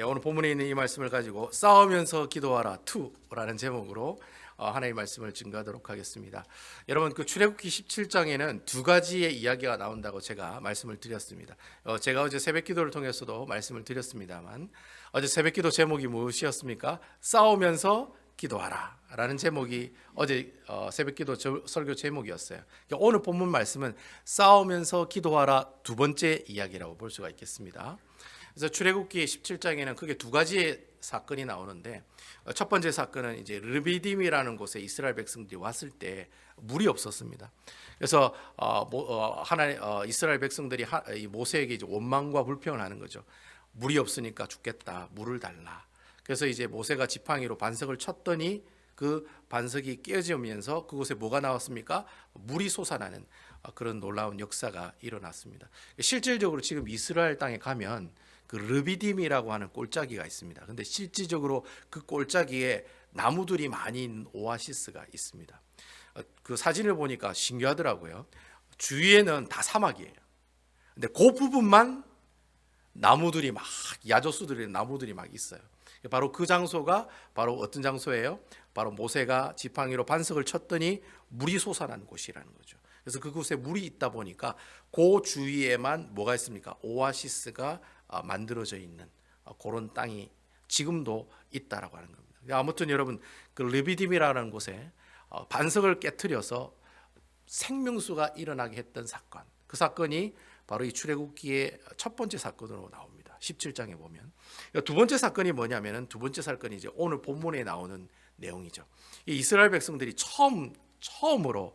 오늘 본문에 있는 이 말씀을 가지고 싸우면서 기도하라 2라는 제목으로 하나님의 말씀을 증거하도록 하겠습니다. 여러분, 그 출애굽기 17장에는 두 가지의 이야기가 나온다고 제가 말씀을 드렸습니다. 제가 어제 새벽기도를 통해서도 말씀을 드렸습니다만, 어제 새벽기도 제목이 무엇이었습니까? 싸우면서 기도하라 라는 제목이 어제 새벽기도 설교 제목이었어요. 그러니까 오늘 본문 말씀은 싸우면서 기도하라 두 번째 이야기라고 볼 수가 있겠습니다. 그래서 출애굽기 17장에는 크게 두 가지의 사건이 나오는데, 첫 번째 사건은 이제 르비딤이라는 곳에 이스라엘 백성들이 왔을 때 물이 없었습니다. 그래서 이스라엘 백성들이 모세에게 이제 원망과 불평을 하는 거죠. 물이 없으니까 죽겠다, 물을 달라. 그래서 이제 모세가 지팡이로 반석을 쳤더니 그 반석이 깨어지면서 그곳에 뭐가 나왔습니까? 물이 솟아나는 그런 놀라운 역사가 일어났습니다. 실질적으로 지금 이스라엘 땅에 가면 그 르비딤이라고 하는 골짜기가 있습니다. 근데 실질적으로 그 골짜기에 나무들이 많이 있는 오아시스가 있습니다. 그 사진을 보니까 신기하더라고요. 주위에는 다 사막이에요. 근데 그 부분만 나무들이 막, 야조수들의 나무들이 막 있어요. 바로 그 장소가 바로 어떤 장소예요? 바로 모세가 지팡이로 반석을 쳤더니 물이 솟아나는 곳이라는 거죠. 그래서 그곳에 물이 있다 보니까 그 주위에만 뭐가 있습니까? 오아시스가 만들어져 있는 그런 땅이 지금도 있다라고 하는 겁니다. 아무튼 여러분, 그 르비딤이라는 곳에 반석을 깨트려서 생명수가 일어나게 했던 사건, 그 사건이 바로 이 출애굽기의 첫 번째 사건으로 나옵니다. 17장에 보면 두 번째 사건이 뭐냐면은, 두 번째 사건이 이제 오늘 본문에 나오는 내용이죠. 이 이스라엘 백성들이 처음으로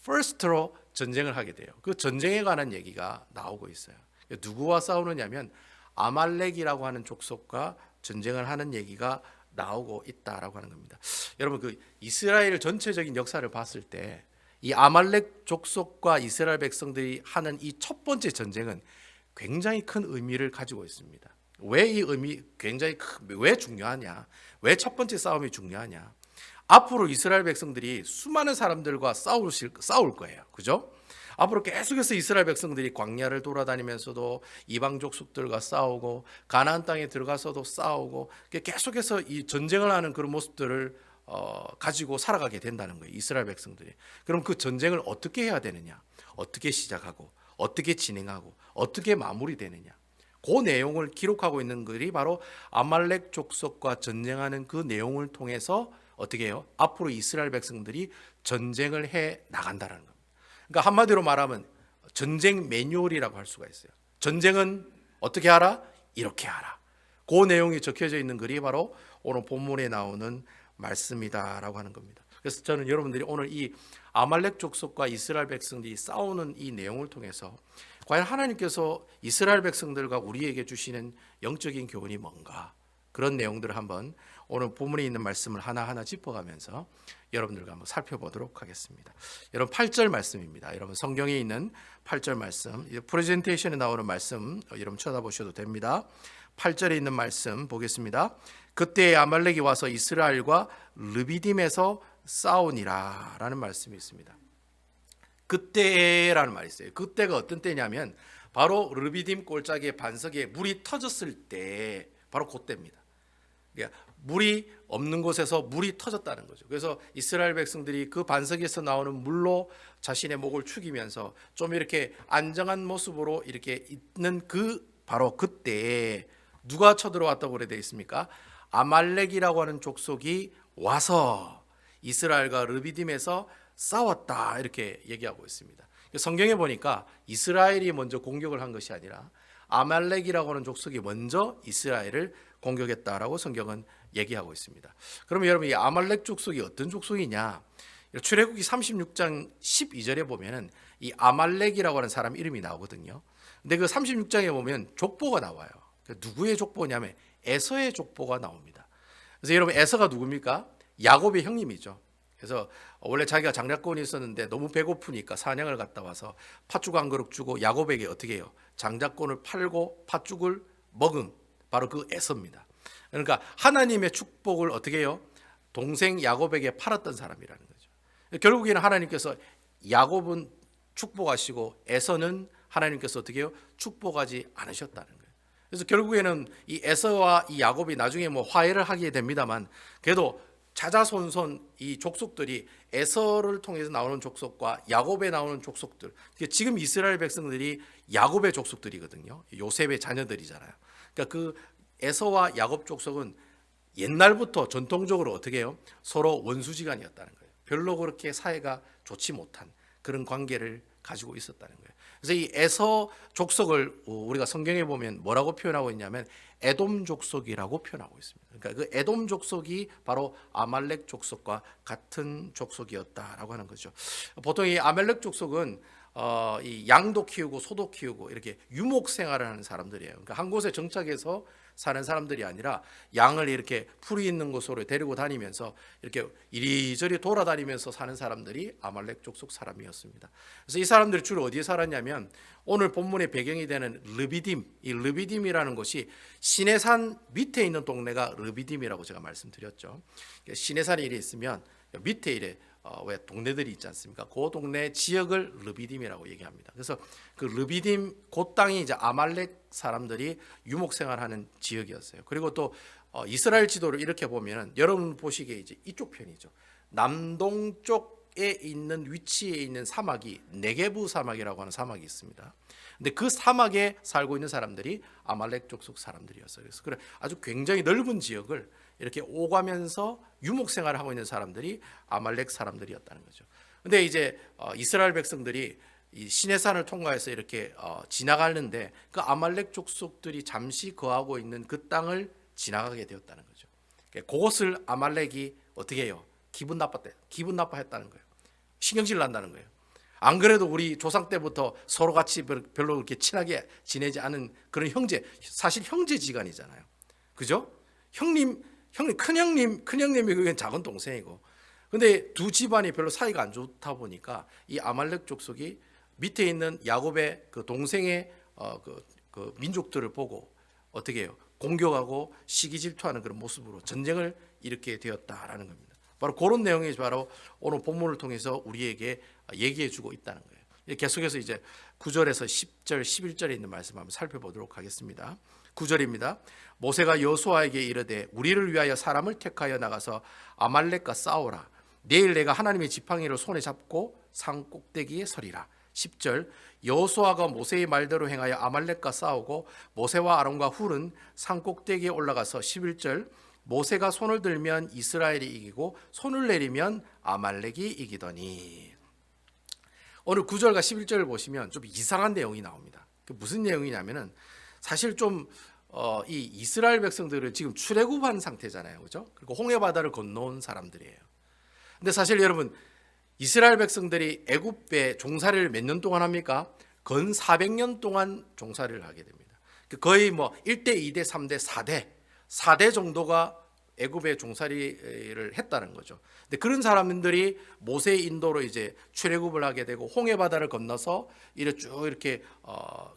first로 전쟁을 하게 돼요. 그 전쟁에 관한 얘기가 나오고 있어요. 누구와 싸우느냐면 아말렉이라고 하는 족속과 전쟁을 하는 얘기가 나오고 있다라고 하는 겁니다. 여러분, 그 이스라엘 전체적인 역사를 봤을 때 이 아말렉 족속과 이스라엘 백성들이 하는 이 첫 번째 전쟁은 굉장히 큰 의미를 가지고 있습니다. 왜 이 의미 왜 중요하냐? 왜 첫 번째 싸움이 중요하냐? 앞으로 이스라엘 백성들이 수많은 사람들과 싸울 거예요. 그죠? 앞으로 계속해서 이스라엘 백성들이 광야를 돌아다니면서도 이방 족속들과 싸우고 가나안 땅에 들어가서도 싸우고 계속해서 이 전쟁을 하는 그런 모습들을 가지고 살아가게 된다는 거예요. 이스라엘 백성들이. 그럼 그 전쟁을 어떻게 해야 되느냐? 어떻게 시작하고 어떻게 진행하고 어떻게 마무리되느냐? 그 내용을 기록하고 있는 글이 바로 아말렉 족속과 전쟁하는 그 내용을 통해서 어떻게 해요? 앞으로 이스라엘 백성들이 전쟁을 해 나간다는 겁니다. 그러니까 한마디로 말하면 전쟁 매뉴얼이라고 할 수가 있어요. 전쟁은 어떻게 하라? 이렇게 하라. 그 내용이 적혀져 있는 글이 바로 오늘 본문에 나오는 말씀이다라고 하는 겁니다. 그래서 저는 여러분들이 오늘 이 아말렉 족속과 이스라엘 백성들이 싸우는 이 내용을 통해서 과연 하나님께서 이스라엘 백성들과 우리에게 주시는 영적인 교훈이 뭔가, 그런 내용들을 한번 오늘 본문에 있는 말씀을 하나하나 짚어가면서 여러분들과 한번 살펴보도록 하겠습니다. 여러분, 8절 말씀입니다. 여러분, 성경에 있는 8절 말씀, 프레젠테이션에 나오는 말씀 여러분 쳐다보셔도 됩니다. 8절에 있는 말씀 보겠습니다. 그때 아말렉이 와서 이스라엘과 르비딤에서 싸우니라 라는 말씀이 있습니다. 그때라는 말이 있어요. 그때가 어떤 때냐면 바로 르비딤 골짜기의 반석에 물이 터졌을 때, 바로 그때입니다. 그러니까 물이 없는 곳에서 물이 터졌다는 거죠. 그래서 이스라엘 백성들이 그 반석에서 나오는 물로 자신의 목을 축이면서 좀 이렇게 안정한 모습으로 이렇게 있는 바로 그때에 누가 쳐들어왔다고 그래 되어 있습니까? 아말렉이라고 하는 족속이 와서 이스라엘과 르비딤에서 싸웠다, 이렇게 얘기하고 있습니다. 성경에 보니까 이스라엘이 먼저 공격을 한 것이 아니라 아말렉이라고 하는 족속이 먼저 이스라엘을 공격했다라고 성경은 얘기하고 있습니다. 그러면 여러분, 이 아말렉 족속이 어떤 족속이냐? 출애굽기 36장 12절에 보면은 이 아말렉이라고 하는 사람 이름이 나오거든요. 근데 그 36장에 보면 족보가 나와요. 누구의 족보냐면 에서의 족보가 나옵니다. 그래서 여러분, 에서가 누굽니까? 야곱의 형님이죠. 그래서 원래 자기가 장자권이 있었는데 너무 배고프니까 사냥을 갔다 와서 팥죽 한 그릇 주고 야곱에게 어떻게 해요? 장자권을 팔고 팥죽을 먹은 바로 그 에서입니다. 그러니까 하나님의 축복을 어떻게 해요? 동생 야곱에게 팔았던 사람이라는 거죠. 결국에는 하나님께서 야곱은 축복하시고 에서는 하나님께서 어떻게 해요? 축복하지 않으셨다는 거예요. 그래서 결국에는 이 에서와 이 야곱이 나중에 뭐 화해를 하게 됩니다만, 그래도 자자손손 이 족속들이 에서를 통해서 나오는 족속과 야곱에 나오는 족속들, 지금 이스라엘 백성들이 야곱의 족속들이거든요. 요셉의 자녀들이잖아요. 그러니까 그 에서와 야곱 족속은 옛날부터 전통적으로 어떻게 해요? 서로 원수지간이었다는 거예요. 별로 그렇게 사이가 좋지 못한 그런 관계를 가지고 있었다는 거예요. 그래서 이 에서 족속을 우리가 성경에 보면 뭐라고 표현하고 있냐면 에돔 족속이라고 표현하고 있습니다. 그러니까 그 에돔 족속이 바로 아말렉 족속과 같은 족속이었다라고 하는 거죠. 보통 이 아말렉 족속은 이 양도 키우고 소도 키우고 이렇게 유목 생활을 하는 사람들이에요. 그러니까 한 곳에 정착해서 사는 사람들이 아니라 양을 이렇게 풀이 있는 곳으로 데리고 다니면서 이렇게 이리저리 돌아다니면서 사는 사람들이 아말렉 족속 사람이었습니다. 그래서 이 사람들이 주로 어디에 살았냐면 오늘 본문의 배경이 되는 르비딤, 이 르비딤이라는 곳이 시내산 밑에 있는 동네가 르비딤이라고 제가 말씀드렸죠. 시내산이 이래 있으면 밑에 이래 왜 동네들이 있지 않습니까? 그 동네 지역을 르비딤이라고 얘기합니다. 그래서 그 르비딤 그 땅이 이제 아말렉 사람들이 유목 생활하는 지역이었어요. 그리고 또 이스라엘 지도를 이렇게 보면 여러분 보시기에 이제 이쪽 편이죠. 남동쪽에 있는 위치에 있는 사막이 네게부 사막이라고 하는 사막이 있습니다. 근데 그 사막에 살고 있는 사람들이 아말렉 족속 사람들이었어요. 그래서 그래 아주 굉장히 넓은 지역을 이렇게 오가면서 유목 생활을 하고 있는 사람들이 아말렉 사람들이었다는 거죠. 근데 이제 이스라엘 백성들이 이 시내산을 통과해서 이렇게 지나가는데 그 아말렉 족속들이 잠시 거하고 있는 그 땅을 지나가게 되었다는 거죠. 그것을 아말렉이 어떻게 해요? 기분 나빠했다는 거예요. 신경질 난다는 거예요. 안 그래도 우리 조상 때부터 서로 같이 별로 그렇게 친하게 지내지 않은 그런 형제, 사실 형제지간이잖아요. 그죠? 큰형님이 그게 작은 동생이고. 근데 두 집안이 별로 사이가 안 좋다 보니까 이 아말렉 족속이 밑에 있는 야곱의 그 동생의 그 민족들을 보고 어떻게 해요? 공격하고 시기 질투하는 그런 모습으로 전쟁을 일으키게 되었다라는 겁니다. 바로 그런 내용이 바로 오늘 본문을 통해서 우리에게 얘기해 주고 있다는 거예요. 계속해서 이제 9절에서 10절, 11절에 있는 말씀 한번 살펴보도록 하겠습니다. 9절입니다. 모세가 여호수아에게 이르되 우리를 위하여 사람을 택하여 나가서 아말렉과 싸우라. 내일 내가 하나님의 지팡이를 손에 잡고 산 꼭대기에 서리라. 10절 여호수아가 모세의 말대로 행하여 아말렉과 싸우고 모세와 아론과 훌은 산 꼭대기에 올라가서 11절 모세가 손을 들면 이스라엘이 이기고 손을 내리면 아말렉이 이기더니. 오늘 9절과 11절을 보시면 좀 이상한 내용이 나옵니다. 무슨 내용이냐면은 사실 좀 이 이스라엘 백성들을 지금 출애굽한 상태잖아요, 그렇죠? 그리고 홍해 바다를 건너온 사람들이에요. 근데 사실 여러분 이스라엘 백성들이 애굽에 종살이를 몇 년 동안 합니까? 건 400년 동안 종살이를 하게 됩니다. 거의 뭐 1대, 2대, 3대, 4대 정도가 애굽에 종살이를 했다는 거죠. 근데 그런 사람들이 모세의 인도로 이제 출애굽을 하게 되고 홍해 바다를 건너서 이렇게 쭉 이렇게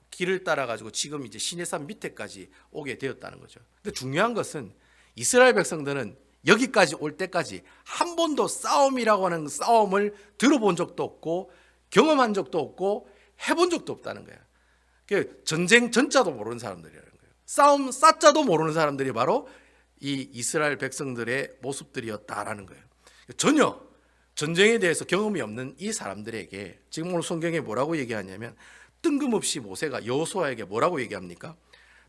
길을 따라 가지고 지금 이제 시내산 밑에까지 오게 되었다는 거죠. 근데 중요한 것은 이스라엘 백성들은 여기까지 올 때까지 한 번도 싸움이라고 하는 싸움을 들어본 적도 없고 경험한 적도 없고 해본 적도 없다는 거예요. 전쟁 전자도 모르는 사람들이라는 거예요. 싸움 싸자도 모르는 사람들이 바로 이 이스라엘 백성들의 모습들이었다라는 거예요. 전혀 전쟁에 대해서 경험이 없는 이 사람들에게 지금 오늘 성경에 뭐라고 얘기하냐면 뜬금없이 모세가 여호수아에게 뭐라고 얘기합니까?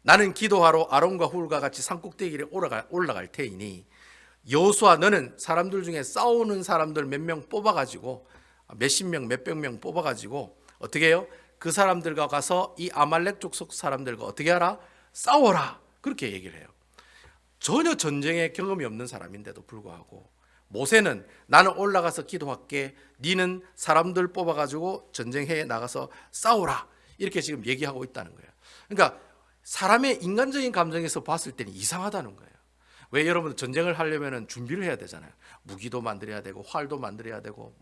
나는 기도하러 아론과 훌과 같이 산꼭대기를 올라갈 테이니 여호수아 너는 사람들 중에 싸우는 사람들 몇 명 뽑아가지고 몇십 명 몇백 명 뽑아가지고 어떻게 해요? 그 사람들과 가서 이 아말렉 족속 사람들과 어떻게 하라? 싸워라. 그렇게 얘기를 해요. 전혀 전쟁에 경험이 없는 사람인데도 불구하고 모세는 나는 올라가서 기도할게. 니는 사람들 뽑아가지고 전쟁에 나가서 싸우라. 이렇게 지금 얘기하고 있다는 거예요. 그러니까 사람의 인간적인 감정에서 봤을 때는 이상하다는 거예요. 왜 여러분 전쟁을 하려면 준비를 해야 되잖아요. 무기도 만들어야 되고 활도 만들어야 되고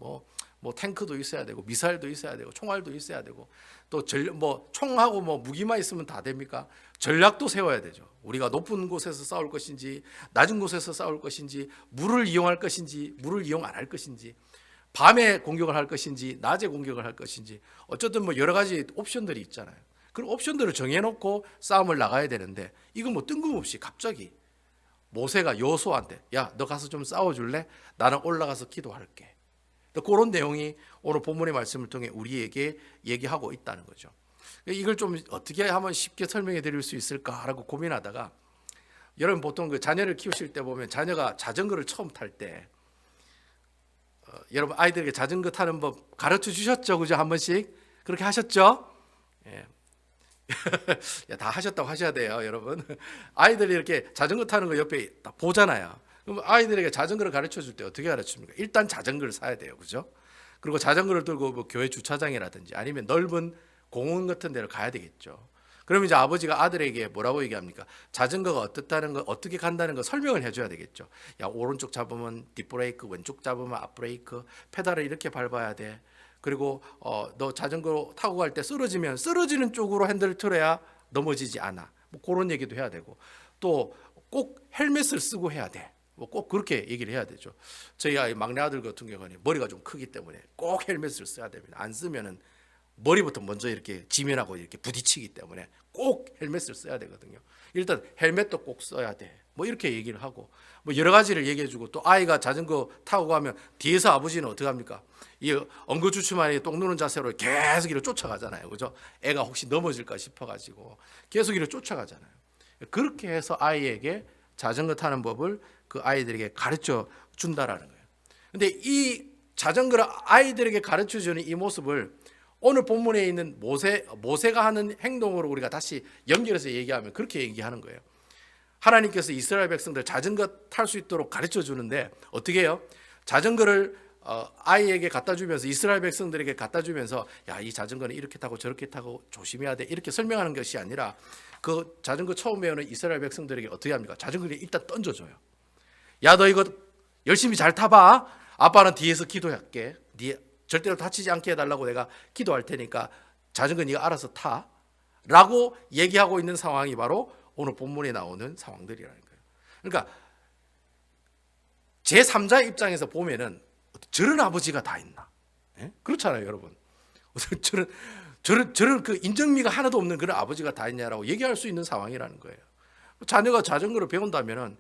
뭐 탱크도 있어야 되고 미사일도 있어야 되고 총알도 있어야 되고 또 총하고 무기만 있으면 다 됩니까? 전략도 세워야 되죠. 우리가 높은 곳에서 싸울 것인지 낮은 곳에서 싸울 것인지 물을 이용할 것인지 물을 이용 안 할 것인지 밤에 공격을 할 것인지 낮에 공격을 할 것인지 어쨌든 여러 가지 옵션들이 있잖아요. 그런 옵션들을 정해놓고 싸움을 나가야 되는데 이건 뭐 뜬금없이 갑자기 모세가 여호수아한테 야, 너 가서 좀 싸워줄래? 나는 올라가서 기도할게. 그런 내용이 오늘 본문의 말씀을 통해 우리에게 얘기하고 있다는 거죠. 이걸 좀 어떻게 하면 쉽게 설명해 드릴 수 있을까라고 고민하다가 여러분 보통 그 자녀를 키우실 때 보면 자녀가 자전거를 처음 탈 때 여러분 아이들에게 자전거 타는 법 가르쳐 주셨죠? 그죠? 한 번씩 그렇게 하셨죠? 예. 다 하셨다고 하셔야 돼요, 여러분. 아이들이 이렇게 자전거 타는 거 옆에 딱 보잖아요. 그럼 아이들에게 자전거를 가르쳐 줄 때 어떻게 가르칩니까? 일단 자전거를 사야 돼요, 그죠? 그리고 자전거를 들고 뭐 교회 주차장이라든지 아니면 넓은 공원 같은 데를 가야 되겠죠. 그럼 이제 아버지가 아들에게 뭐라고 얘기합니까? 자전거가 어떻다는 거, 어떻게 간다는 거 설명을 해줘야 되겠죠. 야, 오른쪽 잡으면 뒷브레이크, 왼쪽 잡으면 앞브레이크, 페달을 이렇게 밟아야 돼. 그리고 너 자전거 타고 갈 때 쓰러지면 쓰러지는 쪽으로 핸들을 틀어야 넘어지지 않아. 뭐 그런 얘기도 해야 되고 또 꼭 헬멧을 쓰고 해야 돼. 뭐 꼭 그렇게 얘기를 해야 되죠. 저희 아이 막내 아들 같은 경우는 머리가 좀 크기 때문에 꼭 헬멧을 써야 됩니다. 안 쓰면은 머리부터 먼저 이렇게 지면하고 이렇게 부딪히기 때문에 꼭 헬멧을 써야 되거든요. 일단 헬멧도 꼭 써야 돼. 뭐 이렇게 얘기를 하고 뭐 여러 가지를 얘기해주고 또 아이가 자전거 타고 가면 뒤에서 아버지는 어떻게 합니까? 이 엉거주춤하니 똥 누는 자세로 계속 이를 쫓아가잖아요, 그죠? 애가 혹시 넘어질까 싶어가지고 계속 이를 쫓아가잖아요. 그렇게 해서 아이에게 자전거 타는 법을 그 아이들에게 가르쳐 준다라는 거예요. 근데 이 자전거를 아이들에게 가르쳐 주는 이 모습을 오늘 본문에 있는 모세가 하는 행동으로 우리가 다시 연결해서 얘기하면 그렇게 얘기하는 거예요. 하나님께서 이스라엘 백성들 자전거 탈 수 있도록 가르쳐 주는데 어떻게 해요? 자전거를 아이에게 갖다 주면서 이스라엘 백성들에게 갖다 주면서 야, 이 자전거는 이렇게 타고 저렇게 타고 조심해야 돼 이렇게 설명하는 것이 아니라 그 자전거 처음 배우는 이스라엘 백성들에게 어떻게 합니까? 자전거를 일단 던져줘요. 야, 너 이거 열심히 잘 타봐. 아빠는 뒤에서 기도할게. 네 절대로 다치지 않게 해달라고 내가 기도할 테니까 자전거 네가 알아서 타 라고 얘기하고 있는 상황이 바로 오늘 본문에 나오는 상황들이라는 거예요. 그러니까 제3자 입장에서 보면은 저런 아버지가 다 있나? 예? 그렇잖아요, 여러분. 저런 그 인정미가 하나도 없는 그런 아버지가 다 있냐라고 얘기할 수 있는 상황이라는 거예요. 자녀가 자전거를 배운다면은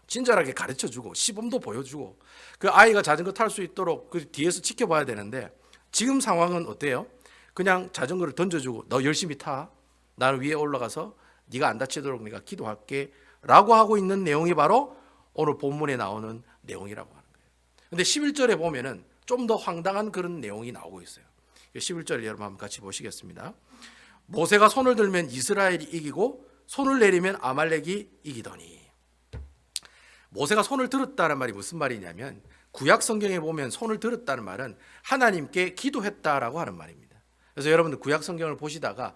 친절하게 가르쳐주고 시범도 보여주고 그 아이가 자전거 탈 수 있도록 그 뒤에서 지켜봐야 되는데 지금 상황은 어때요? 그냥 자전거를 던져주고 너 열심히 타. 나는 위에 올라가서 네가 안 다치도록 내가 기도할게 라고 하고 있는 내용이 바로 오늘 본문에 나오는 내용이라고 하는 거예요. 근데 11절에 보면은 좀 더 황당한 그런 내용이 나오고 있어요. 11절 여러분 한번 같이 보시겠습니다. 모세가 손을 들면 이스라엘이 이기고 손을 내리면 아말렉이 이기더니. 모세가 손을 들었다는 말이 무슨 말이냐면 구약 성경에 보면 손을 들었다는 말은 하나님께 기도했다라고 하는 말입니다. 그래서 여러분들 구약 성경을 보시다가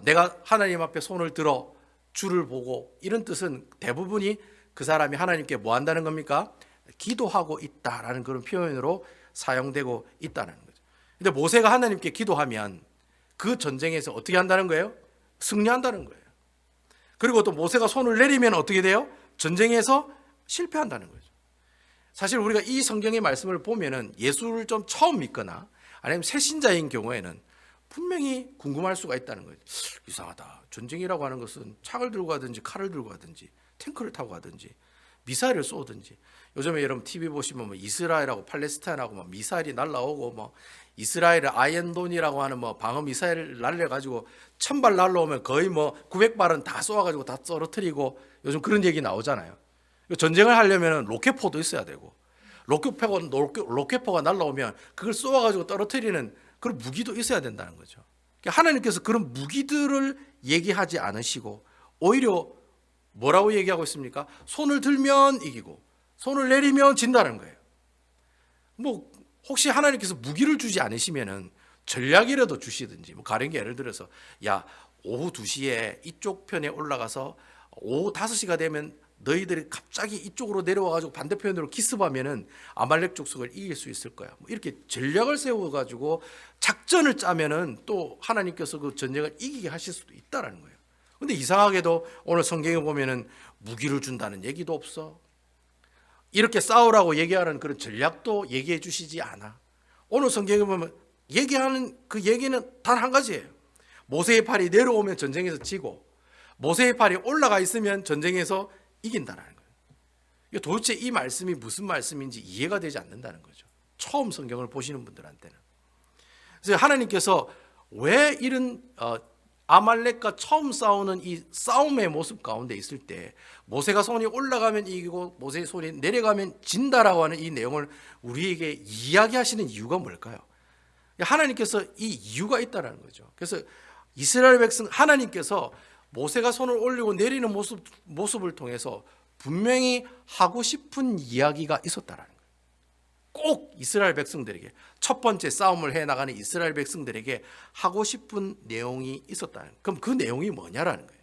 내가 하나님 앞에 손을 들어 주를 보고 이런 뜻은 대부분이 그 사람이 하나님께 뭐 한다는 겁니까? 기도하고 있다라는 그런 표현으로 사용되고 있다는 거죠. 근데 모세가 하나님께 기도하면 그 전쟁에서 어떻게 한다는 거예요? 승리한다는 거예요. 그리고 또 모세가 손을 내리면 어떻게 돼요? 전쟁에서 실패한다는 거죠. 사실 우리가 이 성경의 말씀을 보면은 예수를 좀 처음 믿거나 아니면 새신자인 경우에는 분명히 궁금할 수가 있다는 거예요. 이상하다. 전쟁이라고 하는 것은 창을 들고 가든지 칼을 들고 가든지 탱크를 타고 가든지 미사일을 쏘든지 요즘에 여러분 TV 보시면 뭐 이스라엘하고 팔레스타인하고 뭐 미사일이 날라오고 뭐 이스라엘의 아이언돔이라고 하는 뭐 방어 미사일을 날려가지고 1000발 날라오면 거의 뭐 900발은 다 쏘아가지고 다 떨어뜨리고 요즘 그런 얘기 나오잖아요. 전쟁을 하려면 로켓포도 있어야 되고 로켓포가 날라오면 그걸 쏘아가지고 떨어뜨리는 그런 무기도 있어야 된다는 거죠. 하나님께서 그런 무기들을 얘기하지 않으시고 오히려 뭐라고 얘기하고 있습니까? 손을 들면 이기고 손을 내리면 진다는 거예요. 뭐 혹시 하나님께서 무기를 주지 않으시면은 전략이라도 주시든지 뭐 가령 예를 들어서 야 오후 2시에 이쪽 편에 올라가서 오후 5시가 되면 너희들이 갑자기 이쪽으로 내려와가지고 반대편으로 기습하면은 아말렉 족속을 이길 수 있을 거야. 뭐 이렇게 전략을 세워가지고 작전을 짜면은 또 하나님께서 그 전쟁을 이기게 하실 수도 있다라는 거예요. 근데 이상하게도 오늘 성경에 보면은 무기를 준다는 얘기도 없어. 이렇게 싸우라고 얘기하는 그런 전략도 얘기해 주시지 않아. 오늘 성경에 보면 얘기하는 그 얘기는 단 한 가지예요. 모세의 팔이 내려오면 전쟁에서 지고 모세의 팔이 올라가 있으면 전쟁에서 이긴다는 거예요. 도대체 이 말씀이 무슨 말씀인지 이해가 되지 않는다는 거죠. 처음 성경을 보시는 분들한테는. 그래서 하나님께서 왜 이런 아말렉과 처음 싸우는 이 싸움의 모습 가운데 있을 때 모세가 손이 올라가면 이기고 모세의 손이 내려가면 진다라고 하는 이 내용을 우리에게 이야기하시는 이유가 뭘까요? 하나님께서 이 이유가 있다는 거죠. 그래서 이스라엘 백성 하나님께서 모세가 손을 올리고 내리는 모습을 통해서 분명히 하고 싶은 이야기가 있었다는 거예요. 꼭 이스라엘 백성들에게 첫 번째 싸움을 해나가는 이스라엘 백성들에게 하고 싶은 내용이 있었다는 거예요. 그럼 그 내용이 뭐냐라는 거예요.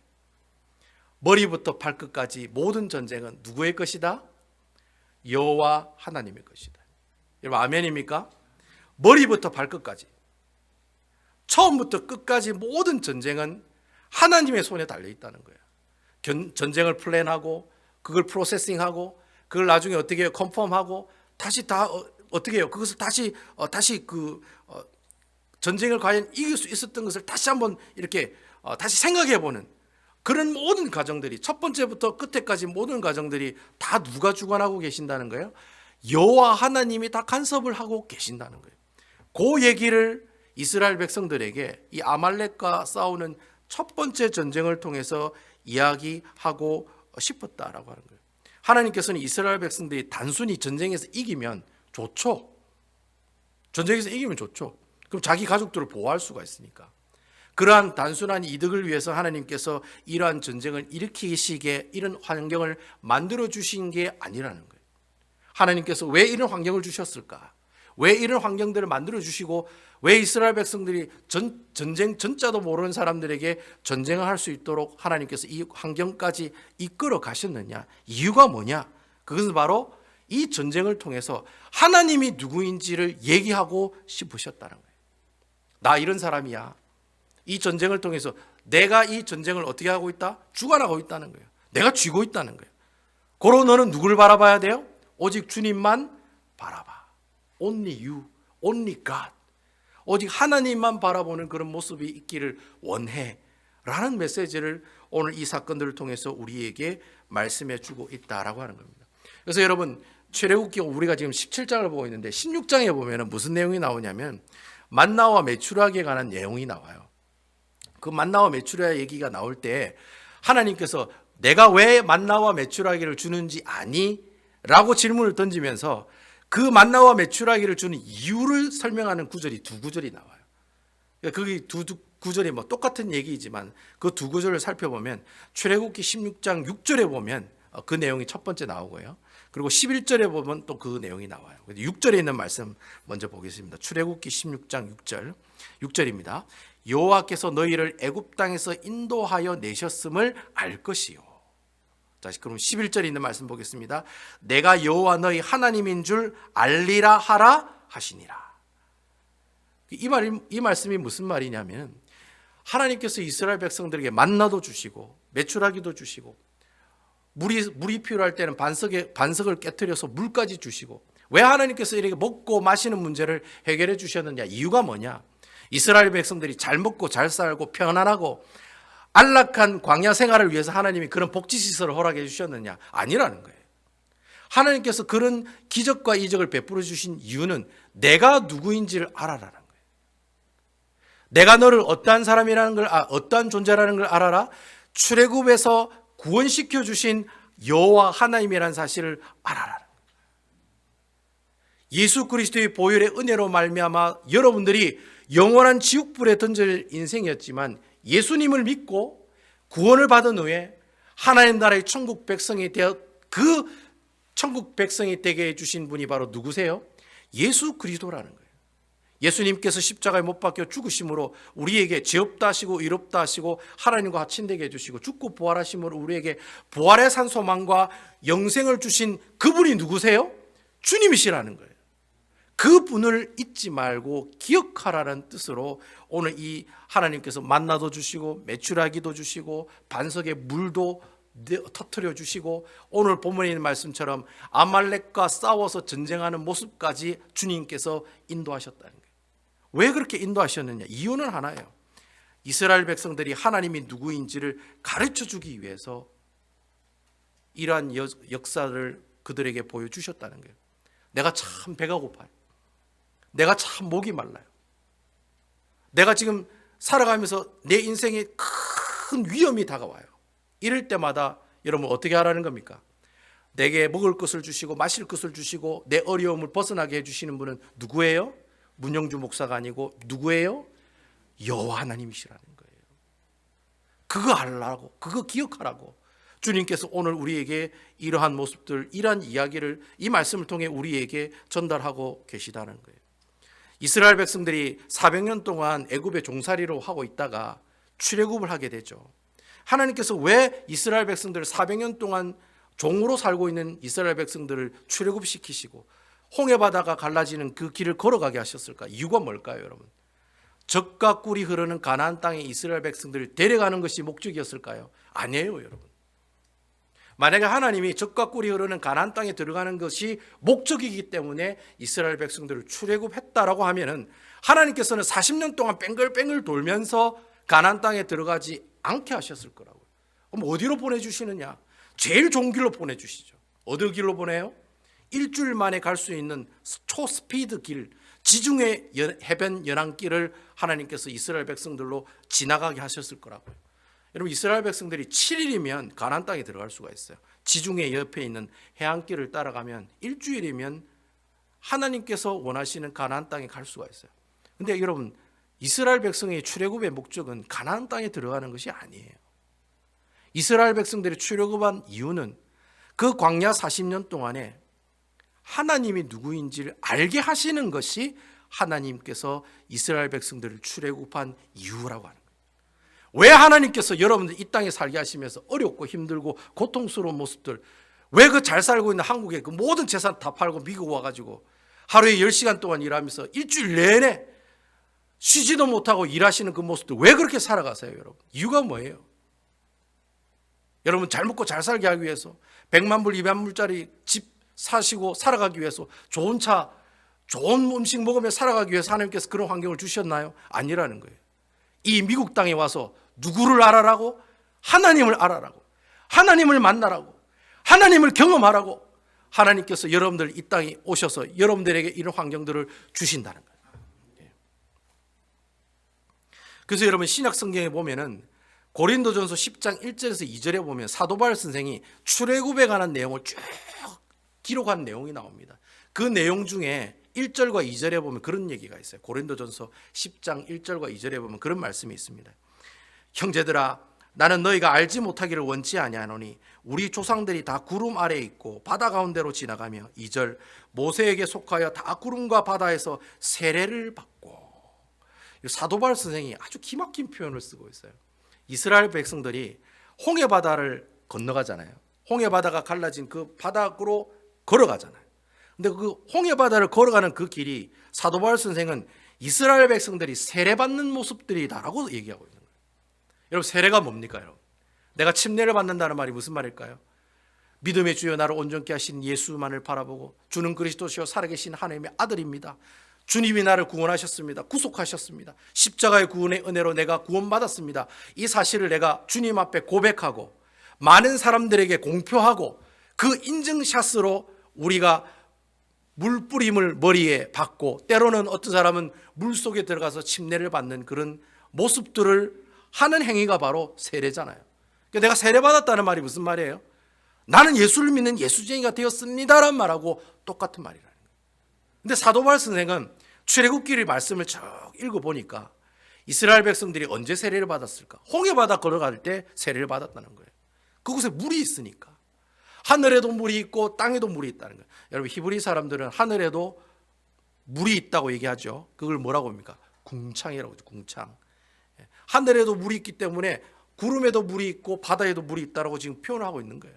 머리부터 발끝까지 모든 전쟁은 누구의 것이다? 여호와 하나님의 것이다. 여러분 아멘입니까? 머리부터 발끝까지 처음부터 끝까지 모든 전쟁은 하나님의 손에 달려 있다는 거예요. 전쟁을 플랜하고 그걸 프로세싱하고 그걸 나중에 어떻게 해요? 컨펌하고 다시 다 어떻게 해요? 그것을 다시 전쟁을 과연 이길 수 있었던 것을 다시 한번 이렇게 다시 생각해보는 그런 모든 과정들이 첫 번째부터 끝에까지 모든 과정들이 다 누가 주관하고 계신다는 거예요? 여호와 하나님이 다 간섭을 하고 계신다는 거예요. 그 얘기를 이스라엘 백성들에게 이 아말렉과 싸우는 첫 번째 전쟁을 통해서 이야기하고 싶었다라고 하는 거예요. 하나님께서는 이스라엘 백성들이 단순히 전쟁에서 이기면 좋죠. 전쟁에서 이기면 좋죠. 그럼 자기 가족들을 보호할 수가 있으니까. 그러한 단순한 이득을 위해서 하나님께서 이러한 전쟁을 일으키시게 이런 환경을 만들어 주신 게 아니라는 거예요. 하나님께서 왜 이런 환경을 주셨을까? 왜 이런 환경들을 만들어 주시고 왜 이스라엘 백성들이 전쟁 전자도 모르는 사람들에게 전쟁을 할 수 있도록 하나님께서 이 환경까지 이끌어 가셨느냐? 이유가 뭐냐? 그것은 바로 이 전쟁을 통해서 하나님이 누구인지를 얘기하고 싶으셨다는 거예요. 나 이런 사람이야. 이 전쟁을 통해서 내가 이 전쟁을 어떻게 하고 있다? 주관하고 있다는 거예요. 내가 쥐고 있다는 거예요. 고로 너는 누구를 바라봐야 돼요? 오직 주님만 바라봐. Only you, only God. 오직 하나님만 바라보는 그런 모습이 있기를 원해 라는 메시지를 오늘 이 사건들을 통해서 우리에게 말씀해 주고 있다라고 하는 겁니다. 그래서 여러분 출애굽기 우리가 지금 17장을 보고 있는데 16장에 보면 무슨 내용이 나오냐면 만나와 메추라기에 관한 내용이 나와요. 그 만나와 메추라기 얘기가 나올 때 하나님께서 내가 왜 만나와 메추라기를 주는지 아니? 라고 질문을 던지면서 그 만나와 메추라기를 주는 이유를 설명하는 구절이 두 구절이 나와요. 거기 두 구절이 뭐 똑같은 얘기이지만 그 두 구절을 살펴보면 출애굽기 16장 6절에 보면 그 내용이 첫 번째 나오고요. 그리고 11절에 보면 또 그 내용이 나와요. 6절에 있는 말씀 먼저 보겠습니다. 출애굽기 16장 6절입니다. 여호와께서 너희를 애굽 땅에서 인도하여 내셨음을 알 것이요. 다시 그럼 11절에 있는 말씀 보겠습니다. 내가 여호와 너희 하나님인 줄 알리라 하라 하시니라. 이 말씀이 무슨 말이냐면 하나님께서 이스라엘 백성들에게 만나도 주시고 메추라기도 주시고 물이 필요할 때는 반석을 깨트려서 물까지 주시고 왜 하나님께서 이렇게 먹고 마시는 문제를 해결해 주셨느냐? 이유가 뭐냐? 이스라엘 백성들이 잘 먹고 잘 살고 편안하고 안락한 광야 생활을 위해서 하나님이 그런 복지시설을 허락해 주셨느냐? 아니라는 거예요. 하나님께서 그런 기적과 이적을 베풀어 주신 이유는 내가 누구인지를 알아라는 거예요. 내가 너를 어떠한 사람이라는 걸, 어떠한 존재라는 걸 알아라. 출애굽에서 구원시켜 주신 여호와 하나님이라는 사실을 알아라는 거예요. 예수 그리스도의 보혈의 은혜로 말미암아 여러분들이 영원한 지옥불에 던질 인생이었지만 예수님을 믿고 구원을 받은 후에 하나님 나라의 천국 백성이 되어 그 천국 백성이 되게 해주신 분이 바로 누구세요? 예수 그리스도라는 거예요. 예수님께서 십자가에 못 박혀 죽으심으로 우리에게 죄 없다 하시고 의 없다 하시고 하나님과 합친되게 해주시고 죽고 부활하심으로 우리에게 부활의 산 소망과 영생을 주신 그분이 누구세요? 주님이시라는 거예요. 그분을 잊지 말고 기억하라는 뜻으로 오늘 이 하나님께서 만나도 주시고 메추라기도 주시고 반석에 물도 터뜨려 주시고 오늘 본문에 있는 말씀처럼 아말렉과 싸워서 전쟁하는 모습까지 주님께서 인도하셨다는 거예요. 왜 그렇게 인도하셨느냐? 이유는 하나예요. 이스라엘 백성들이 하나님이 누구인지를 가르쳐 주기 위해서 이러한 역사를 그들에게 보여주셨다는 거예요. 내가 참 배가 고파요. 내가 참 목이 말라요. 내가 지금 살아가면서 내 인생에 큰 위험이 다가와요. 이럴 때마다 여러분 어떻게 하라는 겁니까? 내게 먹을 것을 주시고 마실 것을 주시고 내 어려움을 벗어나게 해주시는 분은 누구예요? 문영주 목사가 아니고 누구예요? 여호와 하나님이시라는 거예요. 그거 알라고, 그거 기억하라고 주님께서 오늘 우리에게 이러한 모습들, 이러한 이야기를 이 말씀을 통해 우리에게 전달하고 계시다는 거예요. 이스라엘 백성들이 400년 동안 애굽의 종살이로 하고 있다가 출애굽을 하게 되죠. 하나님께서 왜 이스라엘 백성들을 400년 동안 종으로 살고 있는 이스라엘 백성들을 출애굽시키시고 홍해바다가 갈라지는 그 길을 걸어가게 하셨을까? 이유가 뭘까요, 여러분? 젖과 꿀이 흐르는 가나안 땅에 이스라엘 백성들을 데려가는 것이 목적이었을까요? 아니에요, 여러분. 만약에 하나님이 젖과 꿀이 흐르는 가나안 땅에 들어가는 것이 목적이기 때문에 이스라엘 백성들을 출애굽했다라고 하면은 하나님께서는 40년 동안 뺑글뺑글 돌면서 가나안 땅에 들어가지 않게 하셨을 거라고요. 그럼 어디로 보내주시느냐? 제일 좋은 길로 보내주시죠. 어디 길로 보내요? 일주일 만에 갈 수 있는 초스피드 길, 지중해 해변 연안길을 하나님께서 이스라엘 백성들로 지나가게 하셨을 거라고요. 여러분, 이스라엘 백성들이 7일이면 가나안 땅에 들어갈 수가 있어요. 지중해 옆에 있는 해안길을 따라가면 일주일이면 하나님께서 원하시는 가나안 땅에 갈 수가 있어요. 근데 여러분, 이스라엘 백성의 출애굽의 목적은 가나안 땅에 들어가는 것이 아니에요. 이스라엘 백성들이 출애굽한 이유는 그 광야 40년 동안에 하나님이 누구인지를 알게 하시는 것이 하나님께서 이스라엘 백성들을 출애굽한 이유라고 하는 거예요. 왜 하나님께서 여러분들 이 땅에 살게 하시면서 어렵고 힘들고 고통스러운 모습들, 왜 그 잘 살고 있는 한국에 그 모든 재산 다 팔고 미국 와가지고 하루에 10시간 동안 일하면서 일주일 내내 쉬지도 못하고 일하시는 그 모습들, 왜 그렇게 살아가세요, 여러분? 이유가 뭐예요? 여러분, 잘 먹고 잘 살게 하기 위해서 100만 불, 200만 불짜리 집 사시고 살아가기 위해서 좋은 차, 좋은 음식 먹으며 살아가기 위해서 하나님께서 그런 환경을 주셨나요? 아니라는 거예요. 이 미국 땅에 와서 누구를 알아라고? 하나님을 알아라고, 하나님을 만나라고, 하나님을 경험하라고 하나님께서 여러분들 이 땅에 오셔서 여러분들에게 이런 환경들을 주신다는 거예요. 그래서 여러분, 신약 성경에 보면은 고린도전서 10장 1절에서 2절에 보면 사도 바울 선생이 출애굽에 관한 내용을 쭉 기록한 내용이 나옵니다. 그 내용 중에 1절과 2절에 보면 그런 얘기가 있어요. 고린도전서 10장 1절과 2절에 보면 그런 말씀이 있습니다. 형제들아, 나는 너희가 알지 못하기를 원치 아니하노니 우리 조상들이 다 구름 아래에 있고 바다 가운데로 지나가며 2절 모세에게 속하여 다 구름과 바다에서 세례를 받고. 사도 바울 선생이 아주 기막힌 표현을 쓰고 있어요. 이스라엘 백성들이 홍해바다를 건너가잖아요. 홍해바다가 갈라진 그 바닥으로 걸어가잖아요. 근데 그 홍해바다를 걸어가는 그 길이 사도 바울 선생은 이스라엘 백성들이 세례받는 모습들이다라고 얘기하고 있는 거예요. 여러분, 세례가 뭡니까? 여러분, 내가 침례를 받는다는 말이 무슨 말일까요? 믿음의 주여 나를 온전케 하신 예수만을 바라보고 주는 그리스도시요 살아계신 하나님의 아들입니다. 주님이 나를 구원하셨습니다. 구속하셨습니다. 십자가의 구원의 은혜로 내가 구원받았습니다. 이 사실을 내가 주님 앞에 고백하고 많은 사람들에게 공표하고 그 인증샷으로 우리가 물뿌림을 머리에 받고 때로는 어떤 사람은 물속에 들어가서 침례를 받는 그런 모습들을 하는 행위가 바로 세례잖아요. 그러니까 내가 세례받았다는 말이 무슨 말이에요? 나는 예수를 믿는 예수쟁이가 되었습니다라는 말하고 똑같은 말이라는 거예요. 근데 사도 바울 선생은 출애굽기 말씀을 쭉 읽어보니까 이스라엘 백성들이 언제 세례를 받았을까? 홍해바다 걸어갈 때 세례를 받았다는 거예요. 그곳에 물이 있으니까. 하늘에도 물이 있고 땅에도 물이 있다는 거예요. 여러분, 히브리 사람들은 하늘에도 물이 있다고 얘기하죠. 그걸 뭐라고 합니까? 궁창이라고 하죠. 궁창. 하늘에도 물이 있기 때문에 구름에도 물이 있고 바다에도 물이 있다고 지금 표현을 하고 있는 거예요.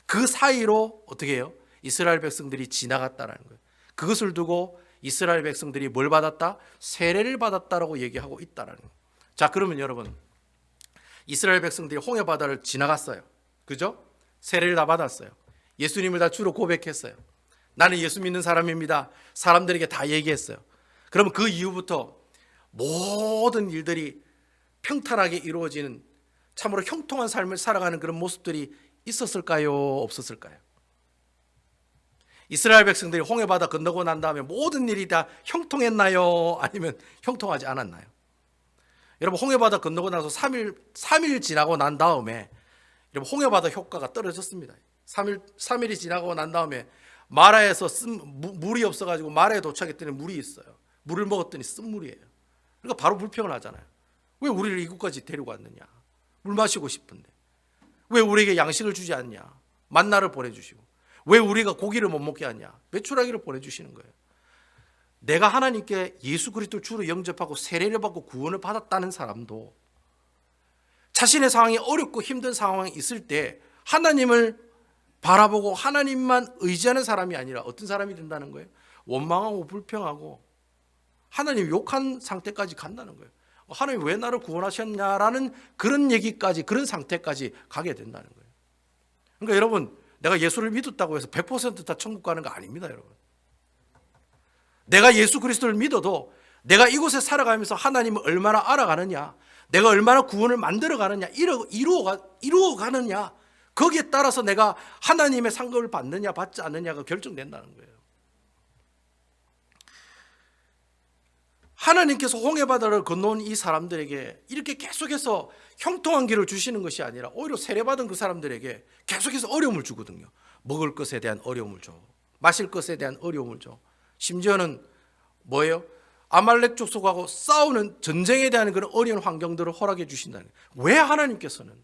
그 사이로 어떻게 해요? 이스라엘 백성들이 지나갔다는 거예요. 그것을 두고 이스라엘 백성들이 뭘 받았다? 세례를 받았다라고 얘기하고 있다는 거예요. 자, 그러면 여러분, 이스라엘 백성들이 홍해바다를 지나갔어요. 그죠? 세례를 다 받았어요. 예수님을 다 주로 고백했어요. 나는 예수 믿는 사람입니다. 사람들에게 다 얘기했어요. 그러면 그 이후부터 모든 일들이 평탄하게 이루어지는 참으로 형통한 삶을 살아가는 그런 모습들이 있었을까요? 없었을까요? 이스라엘 백성들이 홍해바다 건너고 난 다음에 모든 일이 다 형통했나요? 아니면 형통하지 않았나요? 여러분, 홍해바다 건너고 나서 3일 지나고 난 다음에 여러분, 홍해바다 효과가 떨어졌습니다. 3일이 지나고 난 다음에 마라에서 물이 없어가지고 마라에 도착했더니 물이 있어요. 물을 먹었더니 쓴물이에요. 그러니까 바로 불평을 하잖아요. 왜 우리를 이곳까지 데리고 왔느냐? 물 마시고 싶은데 왜 우리에게 양식을 주지 않냐? 만나를 보내주시고 왜 우리가 고기를 못 먹게 하냐? 메추라기를 보내주시는 거예요. 내가 하나님께 예수 그리스도를 주로 영접하고 세례를 받고 구원을 받았다는 사람도 자신의 상황이 어렵고 힘든 상황이 있을 때 하나님을 바라보고 하나님만 의지하는 사람이 아니라 어떤 사람이 된다는 거예요? 원망하고 불평하고 하나님 욕한 상태까지 간다는 거예요. 하나님 왜 나를 구원하셨냐라는 그런 얘기까지, 그런 상태까지 가게 된다는 거예요. 그러니까 여러분, 내가 예수를 믿었다고 해서 100% 다 천국 가는 거 아닙니다, 여러분. 내가 예수 그리스도를 믿어도 내가 이곳에 살아가면서 하나님을 얼마나 알아가느냐, 내가 얼마나 구원을 만들어가느냐, 이루어가느냐, 거기에 따라서 내가 하나님의 상급을 받느냐 받지 않느냐가 결정된다는 거예요. 하나님께서 홍해바다를 건너온 이 사람들에게 이렇게 계속해서 형통한 길을 주시는 것이 아니라 오히려 세례받은 그 사람들에게 계속해서 어려움을 주거든요. 먹을 것에 대한 어려움을 줘, 마실 것에 대한 어려움을 줘. 심지어는 뭐예요? 아말렉 족속하고 싸우는 전쟁에 대한 그런 어려운 환경들을 허락해 주신다는 거예요. 왜 하나님께서는